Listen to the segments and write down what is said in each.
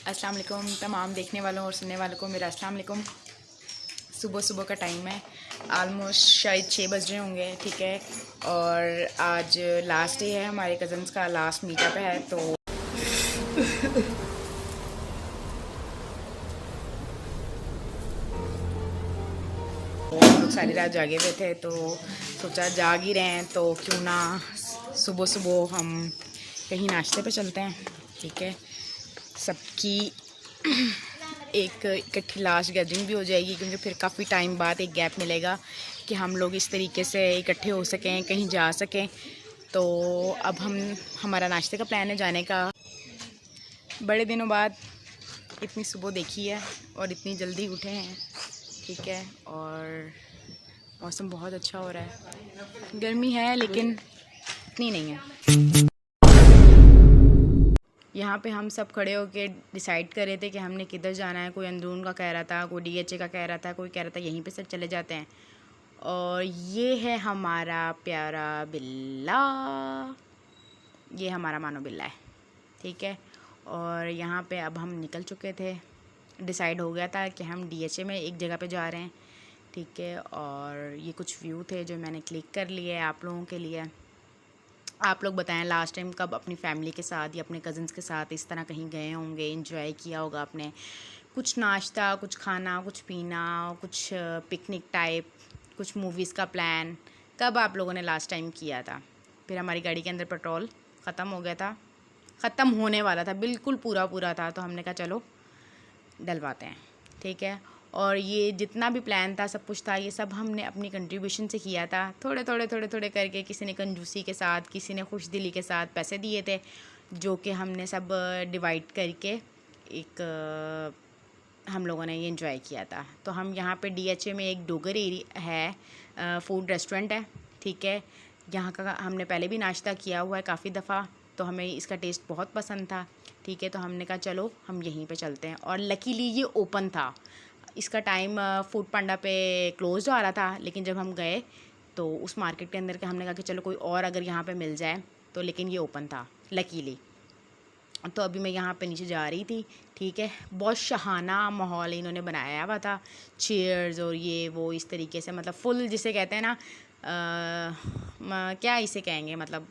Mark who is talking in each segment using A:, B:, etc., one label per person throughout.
A: अस्सलाम वालेकुम तमाम देखने वालों और सुनने वालों को मेरा अस्सलाम वालेकुम। सुबह सुबह का टाइम है, आलमोस्ट शायद 6 बज रहे होंगे, ठीक है। और आज लास्ट डे है, हमारे कज़न्स का लास्ट मीटअप है। तो हम लोग सारी रात जागे हुए थे, तो सोचा जाग ही रहे हैं तो क्यों ना सुबह सुबह हम कहीं नाश्ते पे चलते हैं, ठीक है। सबकी एक इकट्ठी लास्ट गैदरिंग भी हो जाएगी, क्योंकि फिर काफ़ी टाइम बाद एक गैप मिलेगा कि हम लोग इस तरीके से इकट्ठे हो सकें, कहीं जा सकें। तो अब हमारा नाश्ते का प्लान है जाने का। बड़े दिनों बाद इतनी सुबह देखी है और इतनी जल्दी उठे हैं, ठीक है। और मौसम बहुत अच्छा हो रहा है, गर्मी है लेकिन इतनी नहीं है। यहाँ पे हम सब खड़े होके डिसाइड कर रहे थे कि हमने किधर जाना है। कोई अंदरून का कह रहा था, कोई डीएचए का कह रहा था, कोई कह रहा था यहीं पे सब चले जाते हैं। और ये है हमारा प्यारा बिल्ला, ये हमारा मानो बिल्ला है, ठीक है। और यहाँ पे अब हम निकल चुके थे, डिसाइड हो गया था कि हम डीएचए में एक जगह पे जा रहे हैं, ठीक है। और ये कुछ व्यू थे जो मैंने क्लिक कर लिए आप लोगों के लिए। आप लोग बताएं लास्ट टाइम कब अपनी फैमिली के साथ या अपने कज़न्स के साथ इस तरह कहीं गए होंगे, एंजॉय किया होगा आपने। कुछ नाश्ता, कुछ खाना, कुछ पीना, कुछ पिकनिक टाइप, कुछ मूवीज़ का प्लान कब आप लोगों ने लास्ट टाइम किया था। फिर हमारी गाड़ी के अंदर पेट्रोल ख़त्म हो गया था, ख़त्म होने वाला था, बिल्कुल पूरा था। तो हमने कहा चलो डलवाते हैं, ठीक है। और ये जितना भी प्लान था, सब कुछ था, ये सब हमने अपनी कंट्रीब्यूशन से किया था, थोड़े करके। किसी ने कंजूसी के साथ, किसी ने खुश दिली के साथ पैसे दिए थे, जो कि हमने सब डिवाइड करके एक हम लोगों ने ये एंजॉय किया था। तो हम यहाँ पे डीएचए में एक डोगर एरिया है, फूड रेस्टोरेंट है, ठीक है। यहाँ का हमने पहले भी नाश्ता किया हुआ है काफ़ी दफ़ा, तो हमें इसका टेस्ट बहुत पसंद था, ठीक है। तो हमने कहा चलो हम यहीं पे चलते हैं। और लकीली ये ओपन था, इसका टाइम फूड पांडा पे क्लोज आ रहा था, लेकिन जब हम गए तो उस मार्केट के अंदर के हमने कहा कि चलो कोई और अगर यहाँ पे मिल जाए तो, लेकिन ये ओपन था लकीली। तो अभी मैं यहाँ पे नीचे जा रही थी, ठीक है। बहुत शहाना माहौल इन्होंने बनाया हुआ था, चेयर्स और ये वो इस तरीके से, मतलब फुल जिसे कहते हैं ना, क्या इसे कहेंगे, मतलब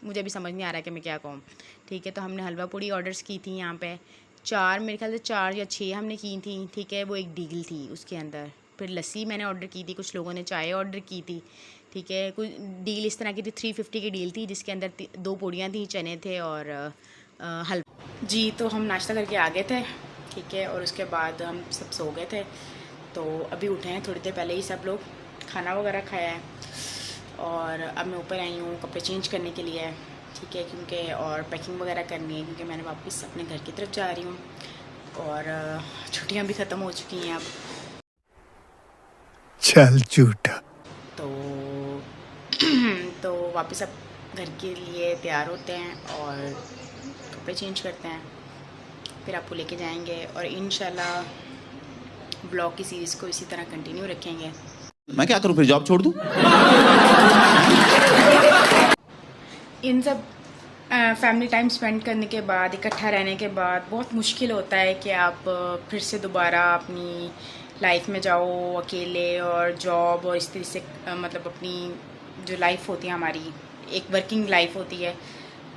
A: मुझे भी समझ नहीं आ रहा कि मैं क्या कहूँ, ठीक है। तो हमने हलवा पूड़ी ऑर्डर्स की थी यहाँ पे, मेरे ख्याल से 4 या 6 हमने की थी, ठीक है। वो एक डील थी उसके अंदर। फिर लस्सी मैंने ऑर्डर की थी, कुछ लोगों ने चाय ऑर्डर की थी, ठीक है। कुछ डील इस तरह की थी, 350 की डील थी, जिसके अंदर 2 पूड़ियाँ थी, चने थे और हलवा जी। तो हम नाश्ता करके आ गए थे, ठीक है। और उसके बाद हम सब सो गए थे, तो अभी उठे हैं थोड़ी देर पहले ही सब लोग, खाना वगैरह खाया है। और अब मैं ऊपर आई हूँ कपड़े चेंज करने के लिए, ठीक है, क्योंकि और पैकिंग वगैरह करनी है, क्योंकि मैंने वापस अपने घर की तरफ जा रही हूँ। और छुट्टियाँ भी ख़त्म हो चुकी हैं अब।
B: चल झूठा।
A: तो तो वापस अब घर के लिए तैयार होते हैं और कपड़े चेंज करते हैं, फिर आपको लेके जाएंगे और इंशाल्लाह ब्लॉग की सीरीज़ को इसी तरह कंटिन्यू रखेंगे।
C: मैं क्या करूं, फिर जॉब छोड़ दूं?
A: इन सब फैमिली टाइम स्पेंड करने के बाद, इकट्ठा रहने के बाद बहुत मुश्किल होता है कि आप फिर से दोबारा अपनी लाइफ में जाओ अकेले, और जॉब और इस तरह से मतलब अपनी जो लाइफ होती है हमारी, एक वर्किंग लाइफ होती है,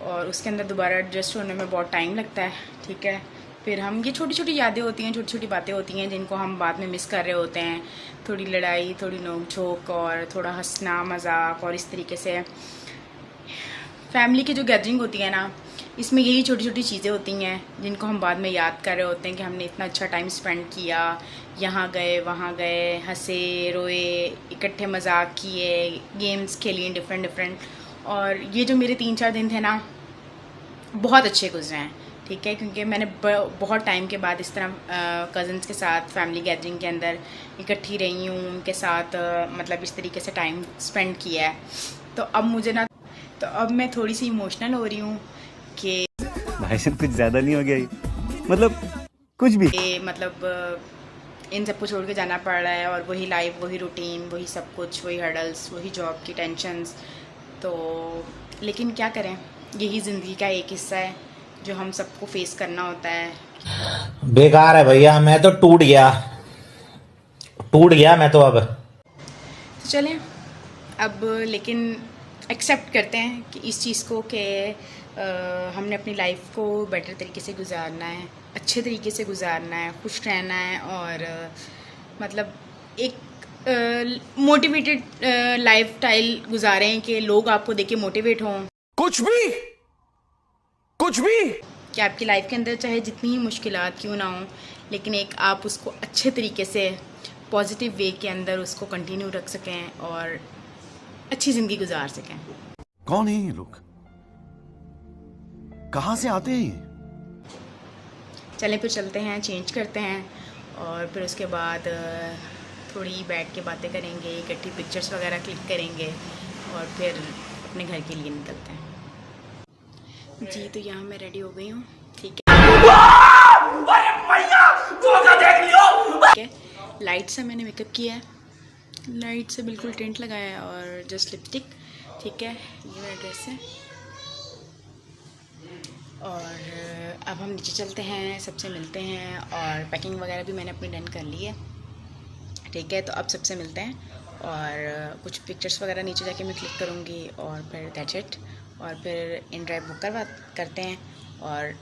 A: और उसके अंदर दोबारा एडजस्ट होने में बहुत टाइम लगता है, ठीक है। फिर हम ये छोटी छोटी यादें होती हैं, छोटी छोटी बातें होती हैं जिनको हम बाद में मिस कर रहे होते हैं। थोड़ी लड़ाई, थोड़ी नोक झोंक और थोड़ा हंसना मजाक, और इस तरीके से फैमिली की जो गैदरिंग होती है ना, इसमें यही छोटी छोटी चीज़ें होती हैं जिनको हम बाद में याद कर रहे होते हैं कि हमने इतना अच्छा टाइम स्पेंड किया, यहाँ गए वहाँ गए, हंसे रोए, इकट्ठे मजाक किए, गेम्स खेलिए डिफरेंट। और ये जो मेरे 3-4 दिन थे ना, बहुत अच्छे गुजरे हैं, ठीक है, क्योंकि मैंने बहुत टाइम के बाद इस तरह कज़न्स के साथ फैमिली गैदरिंग के अंदर इकट्ठी रही हूँ, उनके साथ मतलब इस तरीके से टाइम स्पेंड किया है। तो अब मैं थोड़ी सी इमोशनल हो रही हूँ कि
B: भाई साहब कुछ ज्यादा नहीं हो गया ये? मतलब कुछ भी।
A: मतलब इन सबको छोड़ के जाना पड़ रहा है, और वही लाइफ, वही रूटीन, वही सब कुछ, वही हर्डल्स, वही जॉब की टेंशन्स। तो लेकिन क्या करें, यही ज़िंदगी का एक हिस्सा है जो हम सबको फेस करना होता है,
D: बेकार है भैया, मैं तो टूट गया मैं तो अब।
A: तो चलें अब, लेकिन एक्सेप्ट करते हैं कि इस चीज़ को कि हमने अपनी लाइफ को बेटर तरीके से गुजारना है, अच्छे तरीके से गुजारना है, खुश रहना है और मतलब एक मोटिवेटेड लाइफ स्टाइल गुजारें कि लोग आपको देख के मोटिवेट हों।
E: कुछ भी
A: कि आपकी लाइफ के अंदर चाहे जितनी ही मुश्किलात क्यों ना हों, लेकिन एक आप उसको अच्छे तरीके से पॉजिटिव वे के अंदर उसको कंटिन्यू रख सकें और अच्छी ज़िंदगी गुजार सकें।
E: कौन है ये लोग, कहां से आते हैं ये?
A: चलें फिर चलते हैं, चेंज करते हैं और फिर उसके बाद थोड़ी बैठ के बातें करेंगे, इकट्ठी पिक्चर्स वगैरह क्लिक करेंगे और फिर अपने घर के लिए निकलते हैं। जी तो यहाँ मैं रेडी हो गई हूँ, ठीक है। ठीक है, लाइट से मैंने मेकअप किया है, लाइट से बिल्कुल टेंट लगाया है और जस्ट लिपस्टिक, ठीक है। ये मेरा ड्रेस है और अब हम नीचे चलते हैं, सबसे मिलते हैं और पैकिंग वगैरह भी मैंने अपनी डन कर ली है, ठीक है। तो अब सबसे मिलते हैं और कुछ पिक्चर्स वगैरह नीचे जाके मैं क्लिक करूँगी और फिर दैट्स इट, और फिर इन ड्राइव बुक करते हैं और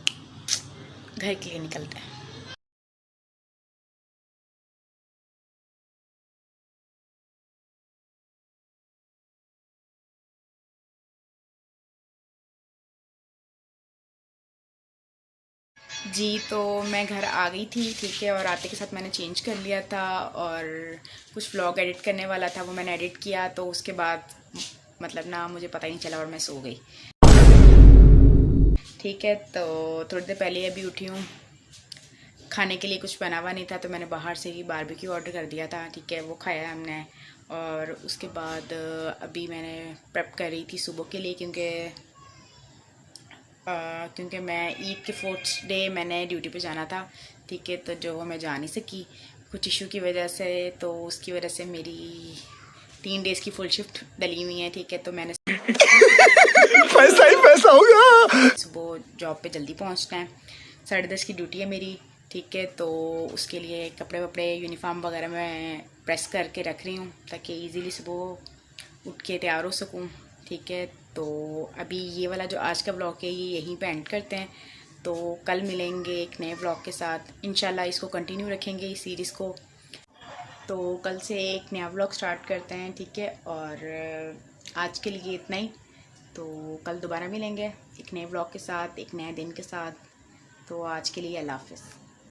A: घर के लिए निकलते हैं। जी तो मैं घर आ गई थी, ठीक है, और आते के साथ मैंने चेंज कर लिया था और कुछ व्लॉग एडिट करने वाला था, वो मैंने एडिट किया। तो उसके बाद मतलब ना मुझे पता ही नहीं चला और मैं सो गई, ठीक है। तो थोड़ी देर पहले अभी उठी हूँ, खाने के लिए कुछ बना हुआ नहीं था तो मैंने बाहर से ही बारबेक्यू ऑर्डर कर दिया था, ठीक है, वो खाया हमने। और उसके बाद अभी मैंने प्रेप कर रही थी सुबह के लिए, क्योंकि मैं ईद के 4th डे मैंने ड्यूटी पे जाना था, ठीक है। तो जो वो मैं जा नहीं सकी कुछ इशू की वजह से, तो उसकी वजह से मेरी 3 डेज़ की फुल शिफ्ट डली हुई है, ठीक है। तो मैंने
E: पैसा ही पैसा होगा।
A: सुबह जॉब पे जल्दी पहुंचना है, 10:30 की ड्यूटी है मेरी, ठीक है। तो उसके लिए कपड़े वपड़े यूनिफॉर्म वगैरह मैं प्रेस करके रख रही हूँ ताकि इजीली सुबह उठ के तैयार हो सकूँ, ठीक है। तो अभी ये वाला जो आज का ब्लॉग है ये यहीं पे एंड करते हैं, तो कल मिलेंगे एक नए ब्लॉग के साथ इंशाल्लाह। इसको कंटिन्यू रखेंगे इस सीरीज़ को, तो कल से एक नया ब्लॉग स्टार्ट करते हैं, ठीक है। और आज के लिए इतना ही, तो कल दोबारा मिलेंगे एक नए ब्लॉग के साथ, एक नए दिन के साथ। तो आज के लिए अल्लाह हाफ़िज़।